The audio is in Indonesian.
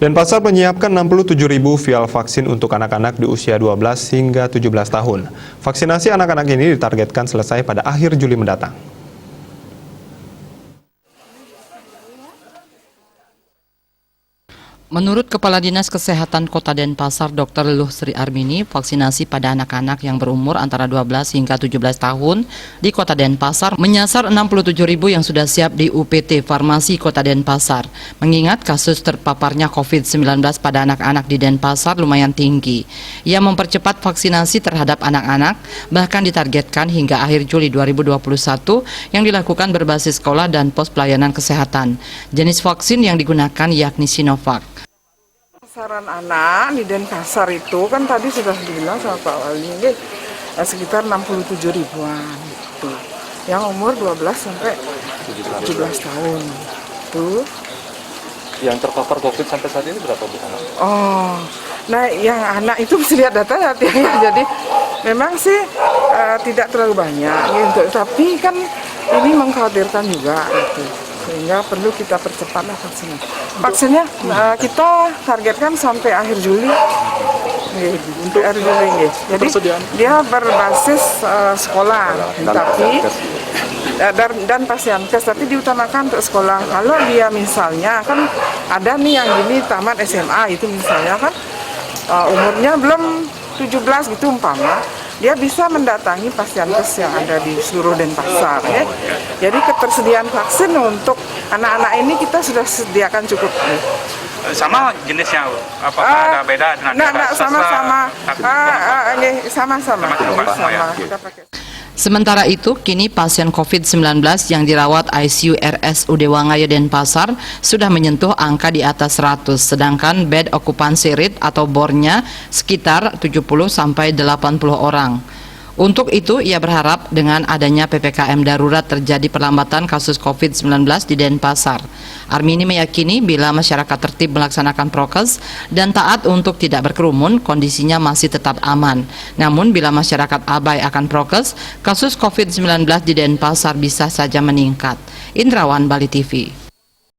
Denpasar menyiapkan 67.000 vial vaksin untuk anak-anak di usia 12 hingga 17 tahun. Vaksinasi anak-anak ini ditargetkan selesai pada akhir Juli mendatang. Menurut Kepala Dinas Kesehatan Kota Denpasar, Dr. Leluh Sri Armini, vaksinasi pada anak-anak yang berumur antara 12 hingga 17 tahun di Kota Denpasar menyasar 67.000 yang sudah siap di UPT Farmasi Kota Denpasar. Mengingat kasus terpaparnya COVID-19 pada anak-anak di Denpasar lumayan tinggi. Ia mempercepat vaksinasi terhadap anak-anak, bahkan ditargetkan hingga akhir Juli 2021 yang dilakukan berbasis sekolah dan pos pelayanan kesehatan. Jenis vaksin yang digunakan yakni Sinovac. Sasaran anak di Denpasar itu kan tadi sudah dibilang sama Pak Wali ini sekitar 67 ribuan itu. Yang umur 12 sampai 17 tahun. Tuh. Yang terpapar COVID sampai saat ini berapa Bu? Oh. Nah, yang anak itu mesti lihat datanya ya. Jadi memang sih tidak terlalu banyak gitu. Tapi kan ini mengkhawatirkan juga gitu. Sehingga perlu kita percepatlah vaksinnya. Vaksinnya kita targetkan sampai akhir Juli. Untuk akhir Juli. Jadi dia berbasis sekolah, tapi dan pasienkes, tapi diutamakan untuk sekolah. Kalau dia misalnya kan ada nih yang gini tamat SMA itu misalnya kan umurnya belum 17 gitu umpama. Dia bisa mendatangi pasienkes yang ada di seluruh Denpasar ya. Jadi ketersediaan vaksin untuk anak-anak ini kita sudah sediakan cukup. Sama jenisnya, apakah ada beda dengan sama-sama. Sama-sama. Kita pakai. Sementara itu, kini pasien COVID-19 yang dirawat ICU RSUD Wangayo Denpasar sudah menyentuh angka di atas 100, sedangkan bed occupancy rate atau bornya sekitar 70-80 orang. Untuk itu, ia berharap dengan adanya PPKM darurat terjadi perlambatan kasus COVID-19 di Denpasar. Armini meyakini bila masyarakat tertib melaksanakan prokes dan taat untuk tidak berkerumun, kondisinya masih tetap aman. Namun bila masyarakat abai akan prokes, kasus COVID-19 di Denpasar bisa saja meningkat. Indrawan, Bali TV.